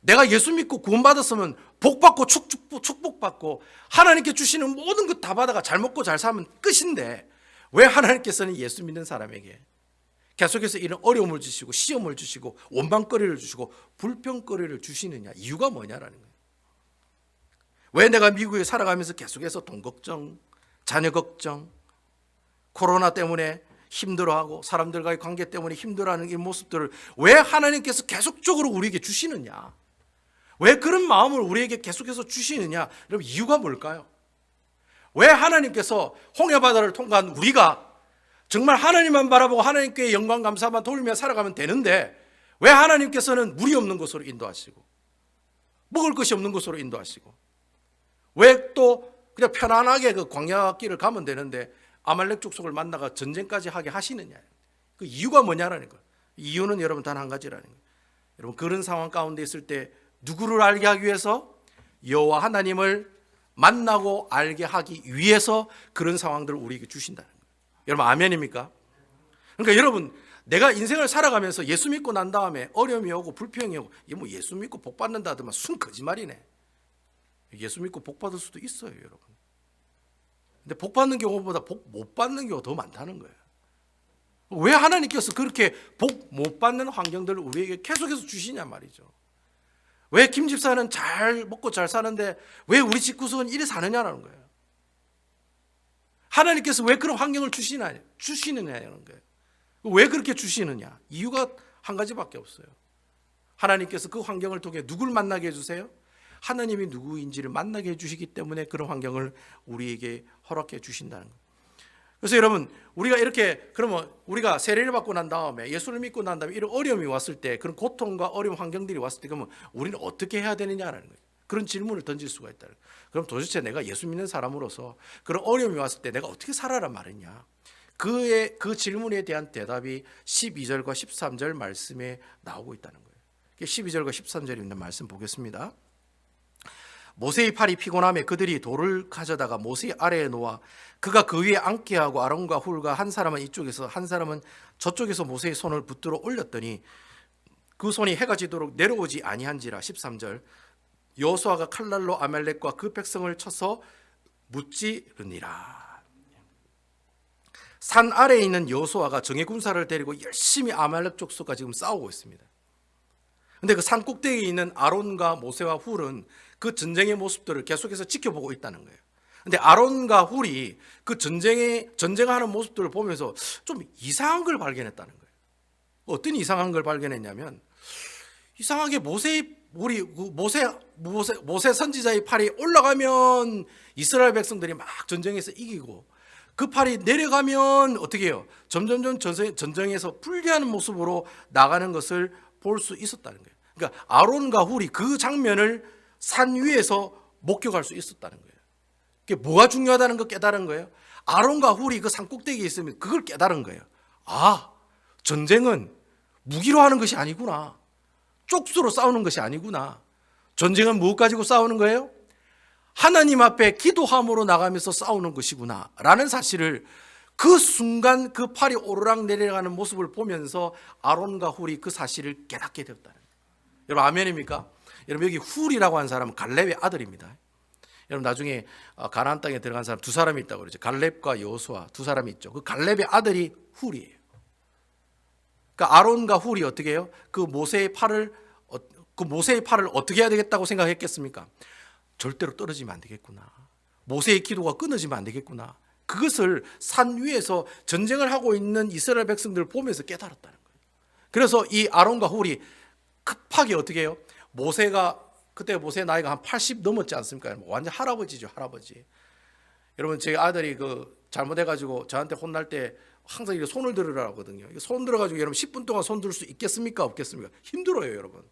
내가 예수 믿고 구원받았으면 복받고 축복받고 하나님께 주시는 모든 것 다 받아가 잘 먹고 잘 살면 끝인데 왜 하나님께서는 예수 믿는 사람에게 계속해서 이런 어려움을 주시고 시험을 주시고 원망거리를 주시고 불평거리를 주시느냐? 이유가 뭐냐라는 거예요. 왜 내가 미국에 살아가면서 계속해서 돈 걱정, 자녀 걱정, 코로나 때문에 힘들어하고 사람들과의 관계 때문에 힘들어하는 이 모습들을 왜 하나님께서 계속적으로 우리에게 주시느냐? 왜 그런 마음을 우리에게 계속해서 주시느냐? 여러분, 이유가 뭘까요? 왜 하나님께서 홍해바다를 통과한 우리가 정말 하나님만 바라보고 하나님께 영광 감사만 돌리며 살아가면 되는데 왜 하나님께서는 물이 없는 곳으로 인도하시고 먹을 것이 없는 곳으로 인도하시고 왜 또 그냥 편안하게 그 광야길을 가면 되는데 아말렉 족속을 만나가 전쟁까지 하게 하시느냐? 그 이유가 뭐냐라는 거예요. 이유는 여러분 단 한 가지라는 거예요. 여러분, 그런 상황 가운데 있을 때 누구를 알게 하기 위해서? 여호와 하나님을 만나고 알게 하기 위해서 그런 상황들을 우리에게 주신다는 거예요. 여러분, 아멘입니까? 그러니까 여러분, 내가 인생을 살아가면서 예수 믿고 난 다음에 어려움이 오고 불평이 오고 이게 뭐 예수 믿고 복 받는다더만 순 거짓말이네. 예수 믿고 복 받을 수도 있어요, 여러분. 근데 복 받는 경우보다 복 못 받는 경우가 더 많다는 거예요. 왜 하나님께서 그렇게 복 못 받는 환경들을 우리에게 계속해서 주시냐 말이죠. 왜 김 집사는 잘 먹고 잘 사는데 왜 우리 집 구석은 이래 사느냐라는 거예요. 하나님께서 왜 그런 환경을 주시느냐는 거예요. 왜 그렇게 주시느냐? 이유가 한 가지밖에 없어요. 하나님께서 그 환경을 통해 누굴 만나게 해주세요? 하나님이 누구인지를 만나게 해주시기 때문에 그런 환경을 우리에게 허락해 주신다는 거예요. 그래서 여러분, 우리가 이렇게 그러면 우리가 세례를 받고 난 다음에 예수를 믿고 난 다음에 이런 어려움이 왔을 때, 그런 고통과 어려운 환경들이 왔을 때 그러면 우리는 어떻게 해야 되느냐라는 거예요. 그런 질문을 던질 수가 있다는 거예요. 그럼 도대체 내가 예수 믿는 사람으로서 그런 어려움이 왔을 때 내가 어떻게 살아란 말이냐? 그 질문에 대한 대답이 12절과 13절 말씀에 나오고 있다는 거예요. 12절과 13절에 있는 말씀 보겠습니다. 모세의 팔이 피곤함에 그들이 돌을 가져다가 모세 아래에 놓아 그가 그 위에 앉게 하고 아론과 훌과 한 사람은 이쪽에서 한 사람은 저쪽에서 모세의 손을 붙들어 올렸더니 그 손이 해가 지도록 내려오지 아니한지라. 13절 여호수아가 칼날로 아말렉과 그 백성을 쳐서 무찌르니라. 산 아래에 있는 여호수아가 정예 군사를 데리고 열심히 아말렉 족속과 지금 싸우고 있습니다. 근데 그 산 꼭대기에 있는 아론과 모세와 훌은 그 전쟁의 모습들을 계속해서 지켜보고 있다는 거예요. 근데 아론과 훌이 그 전쟁하는 모습들을 보면서 좀 이상한 걸 발견했다는 거예요. 어떤 이상한 걸 발견했냐면, 이상하게 모세 선지자의 팔이 올라가면 이스라엘 백성들이 막 전쟁에서 이기고, 그 팔이 내려가면 어떻게 해요? 점점점 전쟁에서 불리하는 모습으로 나가는 것을 볼 수 있었다는 거예요. 그러니까 아론과 훌이 그 장면을 산 위에서 목격할 수 있었다는 거예요. 그게 뭐가 중요하다는 거 깨달은 거예요. 아론과 훌이 그 산 꼭대기에 있으면 그걸 깨달은 거예요. 아, 전쟁은 무기로 하는 것이 아니구나. 쪽수로 싸우는 것이 아니구나. 전쟁은 무엇 가지고 싸우는 거예요? 하나님 앞에 기도함으로 나가면서 싸우는 것이구나 라는 사실을 그 순간 그 팔이 오르락 내려가는 모습을 보면서 아론과 훌이 그 사실을 깨닫게 되었다는 거예요. 여러분 아멘입니까? 여러분 여기 훌이라고 하는 사람은 갈렙의 아들입니다. 여러분 나중에 가나안 땅에 들어간 사람 두 사람이 있다고 그러죠. 갈렙과 여호수아 두 사람이 있죠. 그 갈렙의 아들이 훌이에요. 그러니까 아론과 훌이 어떻게 해요? 그 모세의 팔을 어떻게 해야 되겠다고 생각했겠습니까? 절대로 떨어지면 안 되겠구나. 모세의 기도가 끊어지면 안 되겠구나. 그것을 산 위에서 전쟁을 하고 있는 이스라엘 백성들을 보면서 깨달았다는 거예요. 그래서 이 아론과 훌이 급하게 어떻게 해요? 그때 모세의 나이가 한 80 넘었지 않습니까? 완전 할아버지죠, 할아버지. 여러분 제 아들이 잘못해가지고 저한테 혼날 때 항상 이렇게 손을 들으라 하거든요. 손 들어가지고 여러분 10분 동안 손 들 수 있겠습니까? 없겠습니까? 힘들어요, 여러분.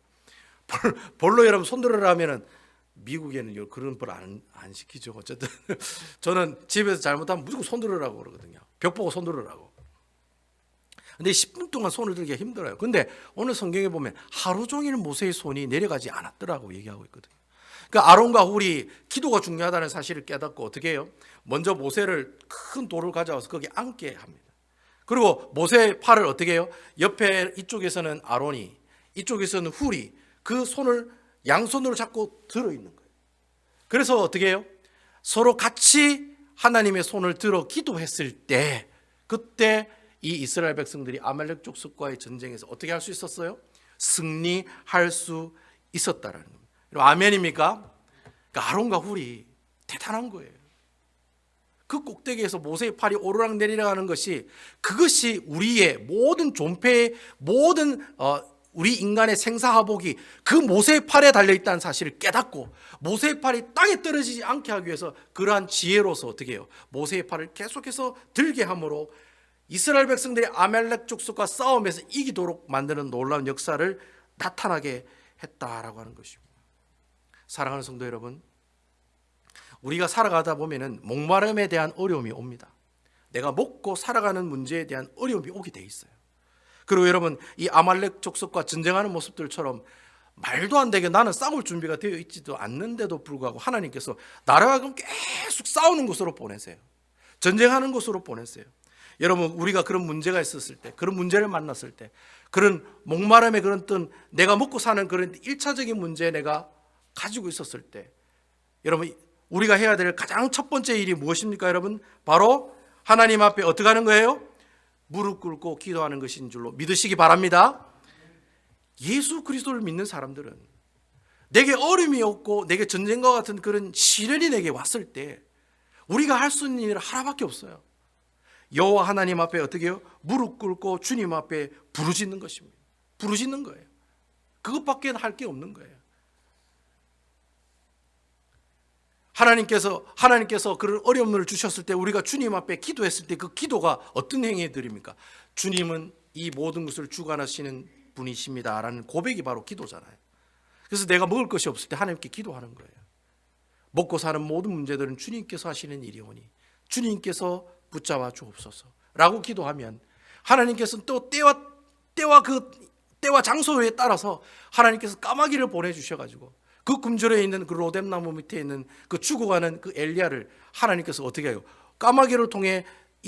벌로 여러분 손 들으라 하면은 미국에는 그런 벌 안 시키죠. 어쨌든 저는 집에서 잘못하면 무조건 손 들으라고 그러거든요. 벽 보고 손 들으라고. 근데 10분 동안 손을 들기가 힘들어요. 근데 오늘 성경에 보면 하루 종일 모세의 손이 내려가지 않았더라고 얘기하고 있거든요. 그러니까 아론과 훌이 기도가 중요하다는 사실을 깨닫고 어떻게 해요? 먼저 모세를 큰 돌을 가져와서 거기 앉게 합니다. 그리고 모세의 팔을 어떻게 해요? 옆에 이쪽에서는 아론이, 이쪽에서는 훌이 그 손을 양손으로 잡고 들어있는 거예요. 그래서 어떻게 해요? 서로 같이 하나님의 손을 들어 기도했을 때 그때 이 이스라엘 백성들이 아말렉 족속과의 전쟁에서 어떻게 할 수 있었어요? 승리할 수 있었다라는 겁니다. 아멘입니까? 그러니까 아론과 훌이 대단한 거예요. 그 꼭대기에서 모세의 팔이 오르락 내리락하는 것이 그것이 우리의 모든 존폐의 모든 우리 인간의 생사하복이 그 모세의 팔에 달려있다는 사실을 깨닫고 모세의 팔이 땅에 떨어지지 않게 하기 위해서 그러한 지혜로서 어떻게 해요? 모세의 팔을 계속해서 들게 함으로 이스라엘 백성들이 아말렉 족속과 싸움에서 이기도록 만드는 놀라운 역사를 나타나게 했다라고 하는 것입니다. 사랑하는 성도 여러분, 우리가 살아가다 보면은 목마름에 대한 어려움이 옵니다. 내가 먹고 살아가는 문제에 대한 어려움이 오게 돼 있어요. 그리고 여러분 이 아말렉 족속과 전쟁하는 모습들처럼 말도 안 되게 나는 싸울 준비가 되어 있지도 않는데도 불구하고 하나님께서 나라와 계속 싸우는 곳으로 보내세요. 전쟁하는 곳으로 보내세요. 여러분 우리가 그런 문제가 있었을 때, 그런 문제를 만났을 때, 그런 목마름의 그런 어떤 내가 먹고 사는 그런 1차적인 문제에 내가 가지고 있었을 때, 여러분 우리가 해야 될 가장 첫 번째 일이 무엇입니까? 여러분 바로 하나님 앞에 어떻게 하는 거예요? 무릎 꿇고 기도하는 것인 줄로 믿으시기 바랍니다. 예수 그리스도를 믿는 사람들은 내게 어려움이 없고 내게 전쟁과 같은 그런 시련이 내게 왔을 때 우리가 할 수 있는 일은 하나밖에 없어요. 여호와 하나님 앞에 어떻게 해요? 무릎 꿇고 주님 앞에 부르짖는 것입니다. 부르짖는 거예요. 그것밖에 할 게 없는 거예요. 하나님께서 그런 어려움을 주셨을 때 우리가 주님 앞에 기도했을 때 그 기도가 어떤 행위들입니까? 주님은 이 모든 것을 주관하시는 분이십니다 라는 고백이 바로 기도잖아요. 그래서 내가 먹을 것이 없을 때 하나님께 기도하는 거예요. 먹고 사는 모든 문제들은 주님께서 하시는 일이오니 주님께서 붙잡아 주옵소서 라고 기도하면 하나님께서는 또 때와 장소에 따라서 하나님께서 까마귀를 보내주셔가지고 그 굶주려 있는 그 로뎀나무 밑에 있는 그 죽어가는 그 엘리야를 하나님께서 어떻게 해요? 까마귀를 통해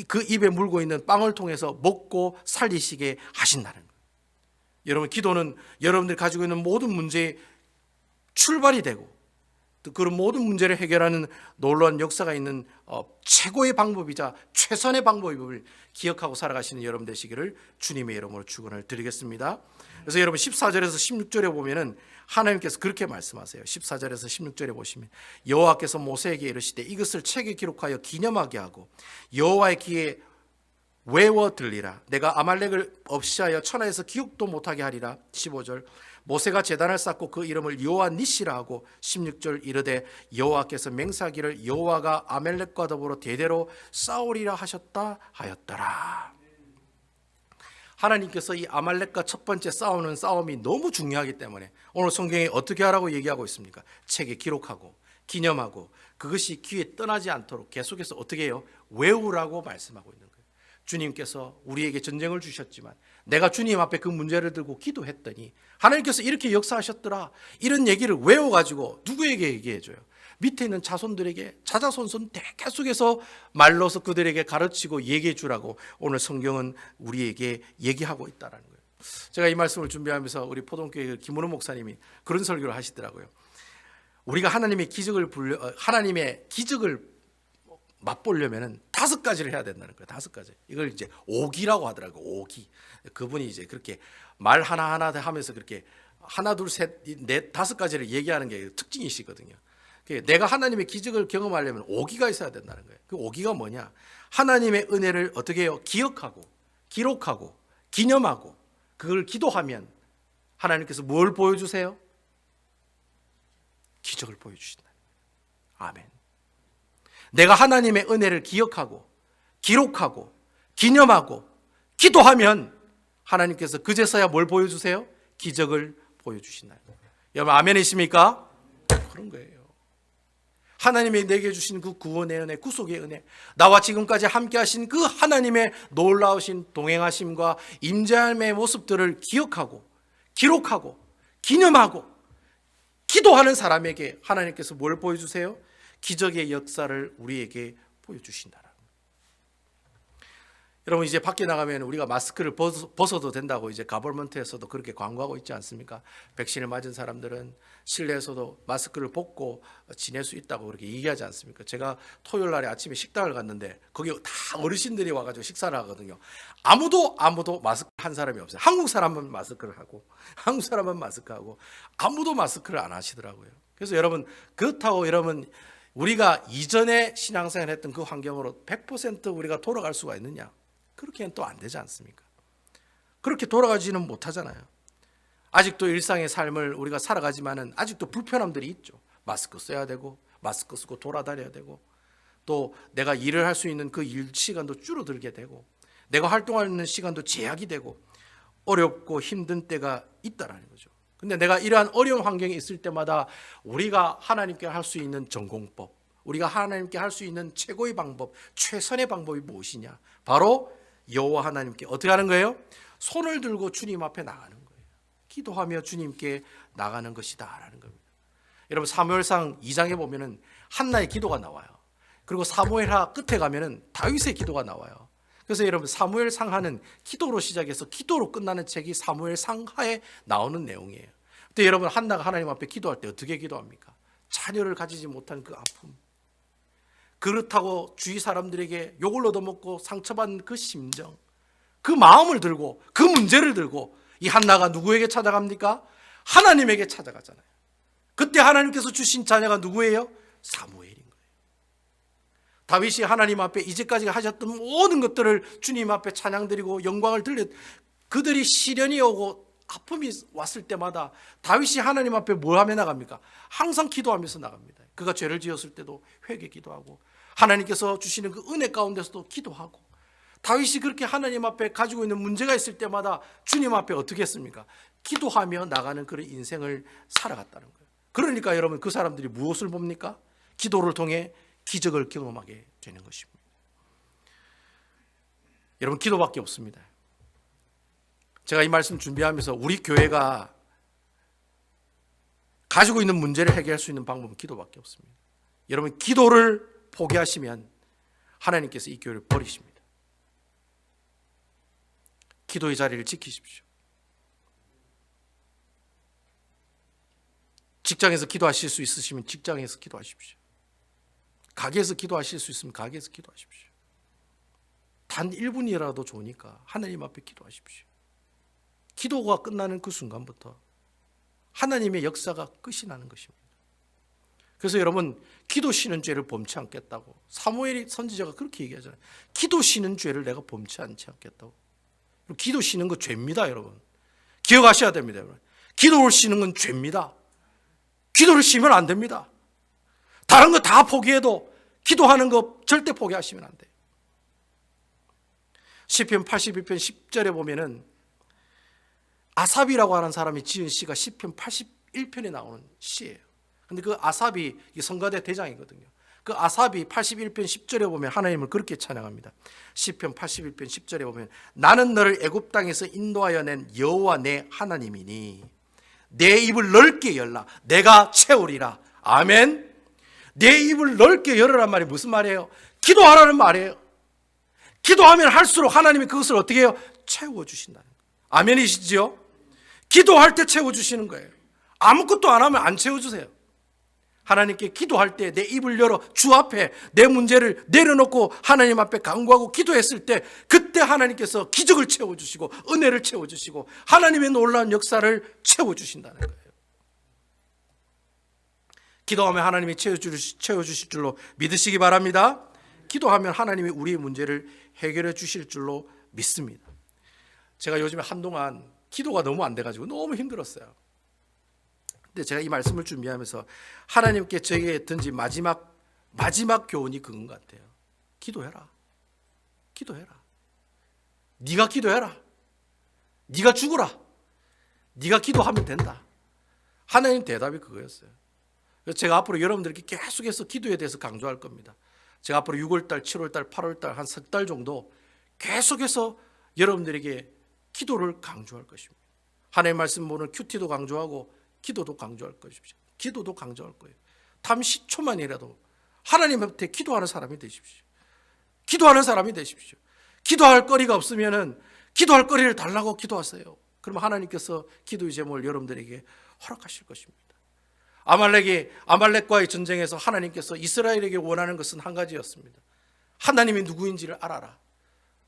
그 입에 물고 있는 빵을 통해서 먹고 살리시게 하신다는 거예요. 여러분 기도는 여러분들이 가지고 있는 모든 문제의 출발이 되고 또 그런 모든 문제를 해결하는 놀라운 역사가 있는 최고의 방법이자 최선의 방법임을 기억하고 살아가시는 여러분 되시기를 주님의 이름으로 축원을 드리겠습니다. 그래서 여러분 14절에서 16절에 보면은 하나님께서 그렇게 말씀하세요. 14절에서 16절에 보시면 여호와께서 모세에게 이르시되 이것을 책에 기록하여 기념하게 하고 여호와의 귀에 외워 들리라. 내가 아말렉을 없이하여 천하에서 기억도 못하게 하리라. 15절 모세가 제단을 쌓고 그 이름을 여호와 니시라 하고 16절 이르되 여호와께서 맹세하기를 여호와가 아멜렉과 더불어 대대로 싸우리라 하셨다 하였더라. 하나님께서 이 아말렉과 첫 번째 싸우는 싸움이 너무 중요하기 때문에 오늘 성경에 어떻게 하라고 얘기하고 있습니까? 책에 기록하고 기념하고 그것이 귀에 떠나지 않도록 계속해서 어떻게 해요? 외우라고 말씀하고 있는 거예요. 주님께서 우리에게 전쟁을 주셨지만 내가 주님 앞에 그 문제를 들고 기도했더니 하나님께서 이렇게 역사하셨더라. 이런 얘기를 외워가지고 누구에게 얘기해줘요? 밑에 있는 자손들에게 자자손손 계속해서 말로서 그들에게 가르치고 얘기해 주라고 오늘 성경은 우리에게 얘기하고 있다는 거예요. 제가 이 말씀을 준비하면서 우리 포동교회 김은호 목사님이 그런 설교를 하시더라고요. 우리가 하나님의 기적을 맛보려면은 5가지를 해야 된다는 거예요. 5가지. 이걸 이제 오기라고 하더라고요. 오기. 그분이 이제 그렇게 말 하나하나 하면서 그렇게 하나 둘 셋 넷 5가지를 얘기하는 게 특징이시거든요. 내가 하나님의 기적을 경험하려면 오기가 있어야 된다는 거예요. 그 오기가 뭐냐? 하나님의 은혜를 어떻게 해요? 기억하고 기록하고 기념하고 그걸 기도하면 하나님께서 뭘 보여주세요? 기적을 보여주신다. 아멘. 내가 하나님의 은혜를 기억하고 기록하고 기념하고 기도하면 하나님께서 그제서야 뭘 보여주세요? 기적을 보여주신다. 여러분 아멘이십니까? 그런 거예요. 하나님이 내게 주신 그 구원의 은혜, 구속의 은혜, 나와 지금까지 함께 하신 그 하나님의 놀라우신 동행하심과 임재함의 모습들을 기억하고 기록하고 기념하고 기도하는 사람에게 하나님께서 뭘 보여주세요? 기적의 역사를 우리에게 보여주신다. 여러분 이제 밖에 나가면 우리가 마스크를 벗어도 된다고 이제 가버먼트에서도 그렇게 광고하고 있지 않습니까? 백신을 맞은 사람들은 실내에서도 마스크를 벗고 지낼 수 있다고 그렇게 얘기하지 않습니까? 제가 토요일 날에 아침에 식당을 갔는데 거기 다 어르신들이 와가지고 식사를 하거든요. 아무도 마스크 한 사람이 없어요. 한국 사람은 마스크를 하고 한국 사람은 마스크하고 아무도 마스크를 안 하시더라고요. 그래서 여러분 그렇다고 여러분 우리가 이전에 신앙생활 했던 그 환경으로 100% 우리가 돌아갈 수가 있느냐? 그렇게는 또 안 되지 않습니까? 그렇게 돌아가지는 못하잖아요. 아직도 일상의 삶을 우리가 살아가지만은 아직도 불편함들이 있죠. 마스크 써야 되고 마스크 쓰고 돌아다녀야 되고 또 내가 일을 할 수 있는 그 일 시간도 줄어들게 되고 내가 활동하는 시간도 제약이 되고 어렵고 힘든 때가 있다라는 거죠. 근데 내가 이러한 어려운 환경에 있을 때마다 우리가 하나님께 할 수 있는 전공법, 우리가 하나님께 할 수 있는 최고의 방법, 최선의 방법이 무엇이냐? 바로 여호와 하나님께 어떻게 하는 거예요? 손을 들고 주님 앞에 나가는 거예요. 기도하며 주님께 나가는 것이다라는 겁니다. 여러분 사무엘상 2장에 보면은 한나의 기도가 나와요. 그리고 사무엘하 끝에 가면은 다윗의 기도가 나와요. 그래서 여러분 사무엘상하는 기도로 시작해서 기도로 끝나는 책이 사무엘상하에 나오는 내용이에요. 근데 여러분 한나가 하나님 앞에 기도할 때 어떻게 기도합니까? 자녀를 가지지 못한 그 아픔, 그렇다고 주위 사람들에게 욕을 얻어먹고 상처받은 그 심정, 그 마음을 들고 그 문제를 들고 이 한나가 누구에게 찾아갑니까? 하나님에게 찾아가잖아요. 그때 하나님께서 주신 자녀가 누구예요? 사무엘인 거예요. 다윗이 하나님 앞에 이제까지 하셨던 모든 것들을 주님 앞에 찬양드리고 영광을 들려 그들이 시련이 오고 아픔이 왔을 때마다 다윗이 하나님 앞에 뭘 하며 나갑니까? 항상 기도하면서 나갑니다. 그가 죄를 지었을 때도 회개 기도하고 하나님께서 주시는 그 은혜 가운데서도 기도하고 다윗이 그렇게 하나님 앞에 가지고 있는 문제가 있을 때마다 주님 앞에 어떻게 했습니까? 기도하며 나가는 그런 인생을 살아갔다는 거예요. 그러니까 여러분 그 사람들이 무엇을 봅니까? 기도를 통해 기적을 경험하게 되는 것입니다. 여러분 기도밖에 없습니다. 제가 이 말씀 준비하면서 우리 교회가 가지고 있는 문제를 해결할 수 있는 방법은 기도밖에 없습니다. 여러분 기도를 포기하시면 하나님께서 이 교회를 버리십니다. 기도의 자리를 지키십시오. 직장에서 기도하실 수 있으시면 직장에서 기도하십시오. 가게에서 기도하실 수 있으면 가게에서 기도하십시오. 단 1분이라도 좋으니까 하나님 앞에 기도하십시오. 기도가 끝나는 그 순간부터 하나님의 역사가 끝이 나는 것입니다. 그래서 여러분 기도 쉬는 죄를 범치 않겠다고 사무엘 선지자가 그렇게 얘기하잖아요. 기도 쉬는 죄를 내가 범치 않지 않겠다고. 기도 쉬는 거 죄입니다, 여러분. 기억하셔야 됩니다, 여러분. 기도를 쉬는 건 죄입니다. 기도를 쉬면 안 됩니다. 다른 거 다 포기해도 기도하는 거 절대 포기하시면 안 돼요. 시편 81편 10절에 보면은 아삽이라고 하는 사람이 지은 시가 시편 81편에 나오는 시예요. 근데 그 아삽이 성가대 대장이거든요. 그 아삽이 81편 10절에 보면 하나님을 그렇게 찬양합니다. 시편 81편 10절에 보면 나는 너를 애굽 땅에서 인도하여 낸 여호와 내 하나님이니 내 입을 넓게 열라 내가 채우리라. 아멘. 내 입을 넓게 열으란 말이 무슨 말이에요? 기도하라는 말이에요. 기도하면 할수록 하나님이 그것을 어떻게 해요? 채워주신다는 거예요. 아멘이시죠? 기도할 때 채워주시는 거예요. 아무것도 안 하면 안 채워주세요. 하나님께 기도할 때 내 입을 열어 주 앞에 내 문제를 내려놓고 하나님 앞에 간구하고 기도했을 때 그때 하나님께서 기적을 채워주시고 은혜를 채워주시고 하나님의 놀라운 역사를 채워주신다는 거예요. 기도하면 하나님이 채워주실 줄로 믿으시기 바랍니다. 기도하면 하나님이 우리의 문제를 해결해 주실 줄로 믿습니다. 제가 요즘에 한동안 기도가 너무 안 돼가지고 너무 힘들었어요. 근데 제가 이 말씀을 준비하면서 하나님께 저에게 던진 마지막 교훈이 그건 것 같아요. 기도해라. 기도해라. 네가 기도해라. 네가 죽어라. 네가 기도하면 된다. 하나님 대답이 그거였어요. 그래서 제가 앞으로 여러분들께 계속해서 기도에 대해서 강조할 겁니다. 제가 앞으로 6월달, 7월달, 8월달 한 석 달 정도 계속해서 여러분들에게 기도를 강조할 것입니다. 하나님의 말씀 보는 큐티도 강조하고 기도도 강조할 것입니다. 기도도 강조할 거예요. 잠시 초만이라도 하나님한테 기도하는 사람이 되십시오. 기도하는 사람이 되십시오. 기도할 거리가 없으면은 기도할 거리를 달라고 기도하세요. 그러면 하나님께서 기도의 제목을 여러분들에게 허락하실 것입니다. 아말렉과의 전쟁에서 하나님께서 이스라엘에게 원하는 것은 한 가지였습니다. 하나님이 누구인지를 알아라.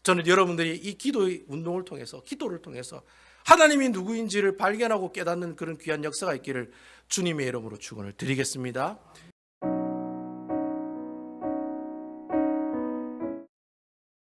저는 여러분들이 이 기도의 운동을 통해서 기도를 통해서 하나님이 누구인지를 발견하고 깨닫는 그런 귀한 역사가 있기를 주님의 이름으로 축원을 드리겠습니다.